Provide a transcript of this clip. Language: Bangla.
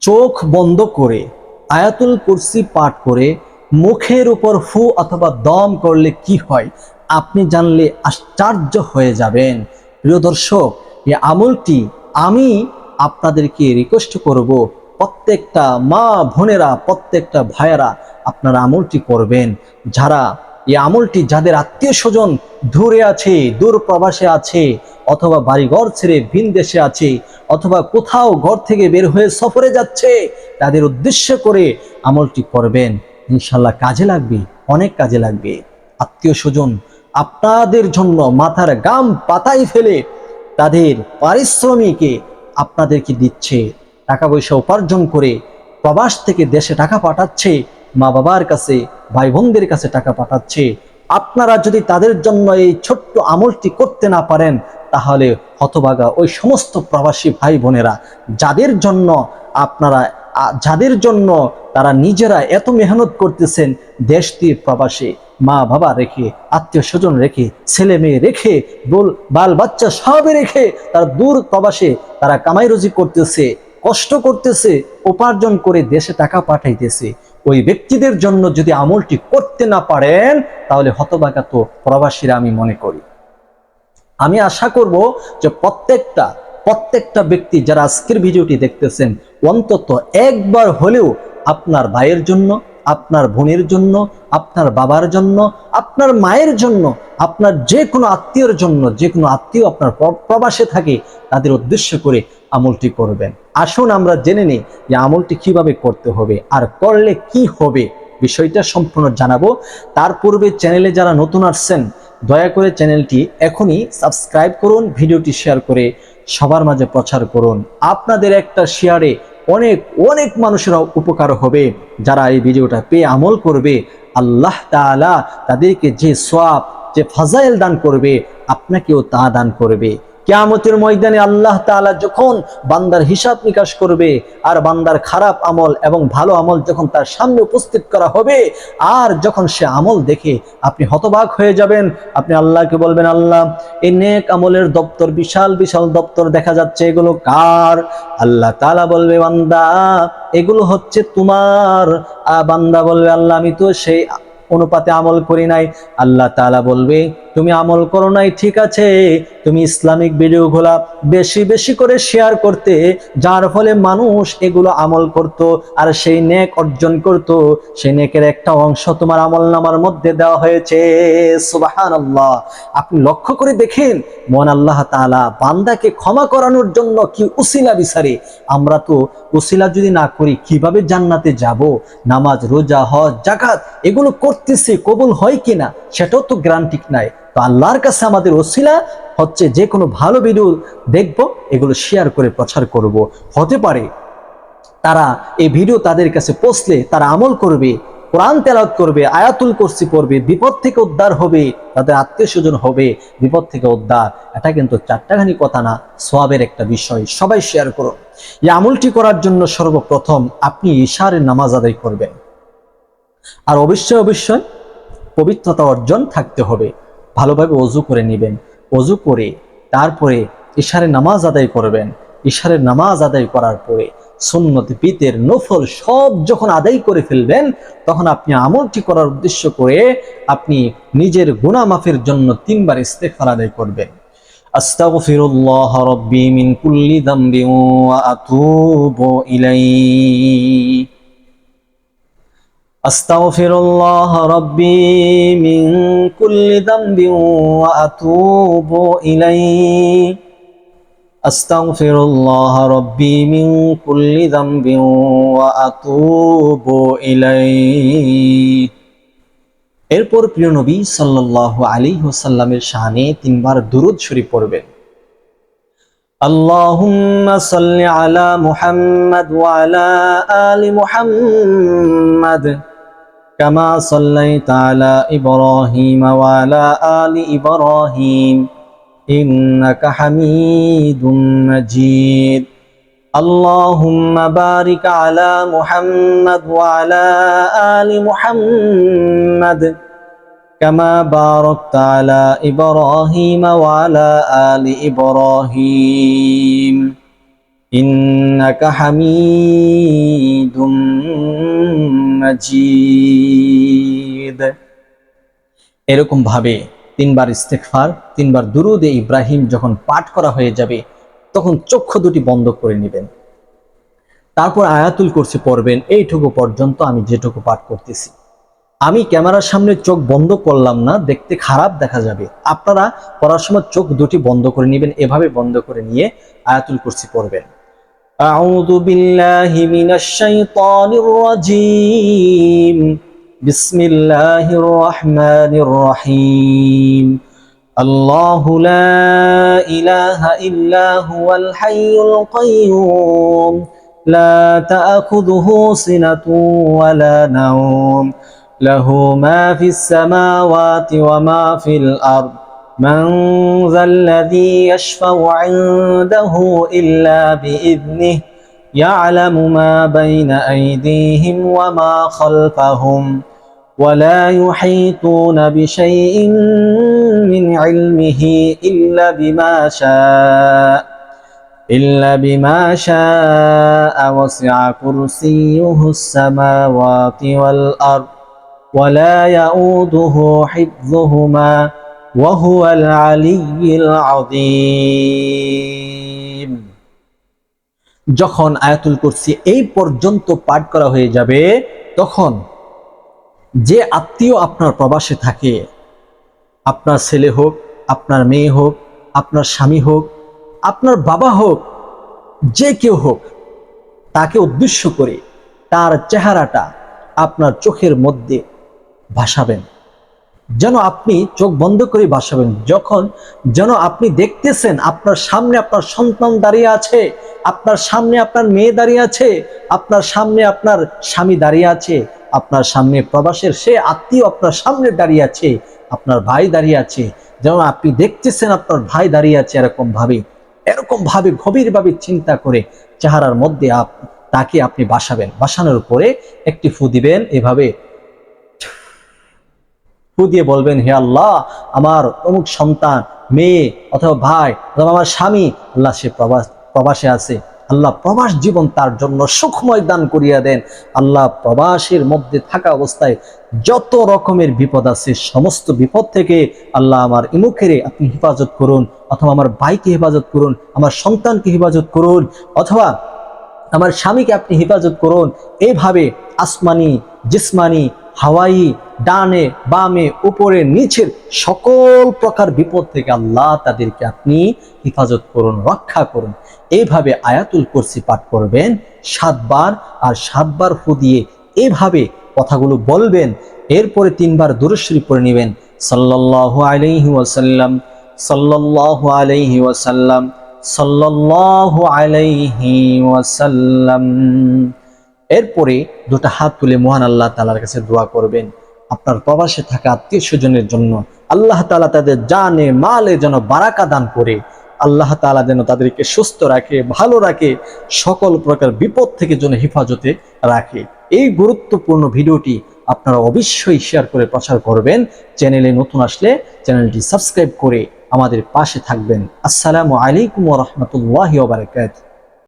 চোখ বন্ধ করে আয়াতুল কুরসি পাঠ করে মুখের উপর ফু অথবা দম করলে কি হয় আপনি জানলে আশ্চর্য হয়ে যাবেন। প্রিয় দর্শক, এই আমলটি আমি আপনাদেরকে রিকোয়েস্ট করব, প্রত্যেকটা মা বোনেরা, প্রত্যেকটা ভাইয়েরা আপনারা আমলটি করবেন। যারা এই আমলটি, যাদের আত্মীয় স্বজন দূরে আছে, দূর প্রবাসে আছে, অথবা বাড়িঘর ছেড়ে ভিন দেশে আছে, অথবা কোথাও ঘর থেকে বের হয়ে সফরে যাচ্ছে, তাদের উদ্দেশ্য করে আমলটি করবেন। ইনশাল্লাহ কাজে লাগবে, অনেক কাজে লাগবে। আত্মীয় স্বজন আপনাদের জন্য মাথার গাম পাতায় ফেলে তাদের পারিশ্রমিকে আপনাদেরকে দিচ্ছে, টাকা পয়সা উপার্জন করে প্রবাস থেকে দেশে টাকা পাঠাচ্ছে, মা বাবার কাছে, ভাই বোনদের কাছে টাকা পাঠাচ্ছে। আপনারা যদি তাদের জন্য এই ছোট্ট আমলটি করতে না পারেন, তাহলে হতভাগা ওই সমস্ত প্রবাসী ভাই বোনেরা যাদের জন্য তারা নিজেরা এত মেহনত করতেছেন, দেশ দিয়ে প্রবাসে মা বাবা রেখে, আত্মীয় স্বজন রেখে, ছেলে মেয়ে রেখে, বাল বাচ্চা সবে রেখে তারা দূর প্রবাসে তারা কামাই রুজি করতেছে, কষ্ট করতেছে, উপার্জন করে দেশে টাকা পাঠাইতেছে। ওই ব্যক্তিদের জন্য যদি আমলটি করতে না পারেন, তাহলে হতভাগা তো প্রবাসীরা আমি মনে করি। আমি আশা করব যে প্রত্যেকটা ব্যক্তি যারা আজকের ভিডিওটি দেখতেছেন, অন্তত একবার হলেও আপনার ভাইয়ের জন্য, আপনার বোনের জন্য, আপনার বাবার জন্য, আপনার মায়ের জন্য, আপনার যে কোনো আত্মীয়র জন্য, যে কোনো আত্মীয় আপনার প্রবাসে থাকে, তাদের উদ্দেশ্য করে আমলটি করবেন। আসুন আমরা জেনে নিই যে আমলটি কিভাবে করতে হবে আর করলে কি হবে, বিষয়টা সম্পূর্ণ জানাবো। তার পূর্বে চ্যানেলে যারা নতুন আসছেন, দয়া করে চ্যানেলটি এখনই সাবস্ক্রাইব করুন, ভিডিওটি শেয়ার করে সবার মাঝে প্রচার করুন। আপনাদের একটা শেয়ারে অনেক অনেক মানুষের উপকার হবে। যারা এই ভিডিওটা পেয়ে আমল করবে, আল্লাহ তাআলা তাদেরকে যে সওয়াব, যে ফাজাইল দান করবে, আপনাকেও তা দান করবে। কিয়ামতের ময়দানে আল্লাহ তাআলা যখন বান্দার হিসাব নিকাশ করবে, আর বান্দার খারাপ আমল এবং ভালো আমল যখন তার সামনে উপস্থিত করা হবে, আর যখন সে আমল দেখে আপনি হতবাক হয়ে যাবেন, আপনি আল্লাহকে বলবেন, আল্লাহ এই নেক আমলের দপ্তর, বিশাল বিশাল দপ্তর দেখা যাচ্ছে, এগুলো কার? আল্লাহ তাআলা বলবে, বান্দা এগুলো হচ্ছে তোমার। বান্দা বলবে, আল্লাহ আমি তো সেই অনুপাতে আমল করি নাই। আল্লাহ তাআলা বলবে, তুমি আমল করো নাই ঠিক আছে, তুমি ইসলামিক ভিডিওগুলা বেশি বেশি করে শেয়ার করতে, যার ফলে মানুষ এগুলো আমল করত আর সেই নেক অর্জন করত, সেই নেকের একটা অংশ তোমার আমলনামার মধ্যে দেওয়া হয়েছে। সুবহানাল্লাহ। আপনি লক্ষ্য করে দেখেন, মহান আল্লাহ তাআলা বান্দাকে ক্ষমা করানোর জন্য কি উসিলা বিচারে। আমরা তো উসিলা যদি না করি কিভাবে জান্নাতে যাব? নামাজ, রোজা, হজ, যাকাত এগুলো করতেছি, কবুল হয় কিনা সেটাও তো গ্যারান্টি নাই। তো আল্লাহর কাছে আমাদের ওসিলা হচ্ছে যে কোনো ভালো ভিডিও দেখব, এগুলো শেয়ার করে প্রচার করব। হতে পারে তারা এই ভিডিও তাদের কাছে পৌঁছলে তারা আমল করবে, কোরআন তেলাওয়াত করবে, আয়াতুল কুরসি পড়বে, বিপদ থেকে উদ্ধার হবে, তাদের আত্মীয় স্বজন হবে বিপদ থেকে উদ্ধার। এটা কিন্তু চারটাখানি কথা না, সওয়াবের একটা বিষয়। সবাই শেয়ার করুন। এই আমলটি করার জন্য সর্বপ্রথম আপনি ইশারের নামাজ আদায় করবেন, আর অবশ্যই অবশ্যই পবিত্রতা অর্জন থাকতে হবে। ভালোভাবে ওযু করে নেবেন, ওযু করে তারপরে ইশারের নামাজ আদায় করবেন। ইশারের নামাজ আদায় করার পরে সুন্নত, বিতের, নফল সব যখন আদায় করে ফেলবেন, তখন আপনি আমলটি করার উদ্দেশ্য করে আপনি নিজের গুনাহ মাফের জন্য 3 বার ইস্তেগফার আদায় করবেন। আস্তাগফিরুল্লাহ রাব্বি মিন কুল্লি যামবিন ওয়া আতুবু ইলাইহি। আস্তাগফিরুল্লাহ রাব্বি মিন কুল্লি যামবিন ওয়া আতুবু ইলাইহি। আস্তাগফিরুল্লাহ রাব্বি মিন কুল্লি যামবিন ওয়া আতুবু ইলাইহি। এরপর প্রিয় নবী সাল্লাল্লাহু আলাইহি ওয়াসাল্লামের শানে 3 বার দুরূদ শরীফ পড়বেন। আল্লাহুম্মা সাল্লি আলা মুহাম্মাদ ওয়া আলা আলি মুহাম্মাদ কামা সাল্লাইতা আলা ইব্রাহিম ওয়া আলা আলি ইব্রাহিম ইন্নাকা হামিদুম মাজিদ। আল্লাহুম্মা বারিক আলা মুহাম্মাদ ওয়া আলা আলি মুহাম্মাদ কামা বারাকতা আলা ইব্রাহিম ওয়া আলা আলি ইব্রাহিম ইন্নাকা হামিদুম مجيد এরকম ভাবে 3 বার ইস্তেগফার 3 বার দুরুদে ইব্রাহিম যখন পাঠ করা হয়ে যাবে তখন চক্ষু দুটি বন্ধ করে নেবেন। তারপর আয়াতুল কুরসি পড়বেন। এইটুকু পর্যন্ত আমি যেটুকু পাঠ করতেছি, আমি ক্যামেরার সামনে চোখ বন্ধ করলাম না, দেখতে খারাপ দেখা যাবে। আপনারা পড়ার সময় চোখ দুটি বন্ধ করে নেবেন, এভাবে বন্ধ করে নিয়ে আয়াতুল কুরসি পড়বেন। আউযু বিল্লাহি মিনাশ শাইতানির রাজীম বিসমিল্লাহির রহমানির রহিম আল্লাহু লা ইলাহা ইল্লা হুয়াল হাইয়ুল কাইয়্যুম লা তা'খুযুহু সিনাতুন ওয়া লা নাওম লাহু মা ফিস সামাওয়াতি ওয়া মা ফিল আরদ من ذا الذي يشفع عنده إلا بإذنه يعلم ما بين أيديهم وما خلفهم ولا يحيطون بشيء من علمه إلا بما شاء وسع كرسيه السماوات والأرض ولا يؤوده حفظهما وهو العلي العظيم যখন আয়াতুল কুরসি এই পর্যন্ত পাঠ করা হয়ে যাবে তখন যে আত্মীয় আপনার প্রবাসে থাকে, আপনার ছেলে হোক, আপনার মেয়ে হোক, আপনার স্বামী হোক, আপনার বাবা হোক, যে কেউ হোক, তাকে উদ্দেশ্য করে তার চেহারাটা আপনার চোখের মধ্যে ভাসাবেন। যেন আপনি চোখ বন্ধ করে ভাসাবেন, যখন যেন আপনি দেখতেছেন আপনার সামনে আপনার সন্তান দাঁড়িয়ে আছে, আপনার সামনে আপনার মেয়ে দাঁড়িয়ে আছে, আপনার সামনে আপনার স্বামী দাঁড়িয়ে আছে, আপনার সামনে প্রবাসের সে আত্মীয় আপনার সামনে দাঁড়িয়ে আছে, আপনার ভাই দাঁড়িয়ে আছে, যেন আপনি দেখতেছেন আপনার ভাই দাঁড়িয়ে আছে। এরকম ভাবে গভীরভাবে চিন্তা করে চেহারার মধ্যে তাকে আপনি বাসাবেন। বাসানোর পরে একটি ফু দিবেন, এভাবে ফু দিয়ে বলবেন, হে আল্লাহ, আমার অমুক সন্তান, মেয়ে অথবা ভাই অথবা আমার স্বামী, আল্লাহ সে প্রবাসে আছে, আল্লাহ প্রবাস জীবন তার জন্য সুখময় দান করিয়া দেন। আল্লাহ প্রবাসের মধ্যে থাকা অবস্থায় যত রকমের বিপদ আছে সমস্ত বিপদ থেকে আল্লাহ আমার ইমুখেরে আপনি হেফাজত করুন, অথবা আমার ভাইকে হেফাজত করুন, আমার সন্তানকে হেফাজত করুন, অথবা আমার স্বামীকে আপনি হেফাজত করুন। এইভাবে আসমানি, জিসমানি, হাওয়াই, ডানে বামে উপরে নিচের সকল প্রকার বিপদ থেকে আল্লাহ তাদেরকে আপনি হেফাজত করুন, রক্ষা করুন। এইভাবে আয়াতুল কুরসি পাঠ করবেন 7 বার, আর 7 বার ফু দিয়ে এইভাবে কথাগুলো বলবেন। এরপরে 3 বার দুরূদ শরীফ পড়ে নেবেন, সাল্লাল্লাহু আলাইহি ওয়াসাল্লাম, সাল্লাল্লাহু আলাইহি ওয়াসাল্লাম, সাল্লাল্লাহু আলাইহি ওয়াসাল্লাম। এরপরে দুটো হাত তুলে মহান আল্লাহ তাআলার কাছে দোয়া করবেন আপনার প্রবাসে থাকা আত্মীয় স্বজনের জন্য। আল্লাহ তাআলা তাদের জানে মালে যেন বারাকা দান করে, আল্লাহ তাআলা যেন তাদেরকে সুস্থ রাখে, ভালো রাখে, সকল প্রকার বিপদ থেকে যেন হেফাজতে রাখে। এই গুরুত্বপূর্ণ ভিডিওটি আপনারা অবশ্যই শেয়ার করে প্রচার করবেন। চ্যানেলে নতুন আসলে চ্যানেলটি সাবস্ক্রাইব করে আমাদের পাশে থাকবেন। আসসালামু আলাইকুম ওয়া রাহমাতুল্লাহি ওয়া বারাকাতুহু।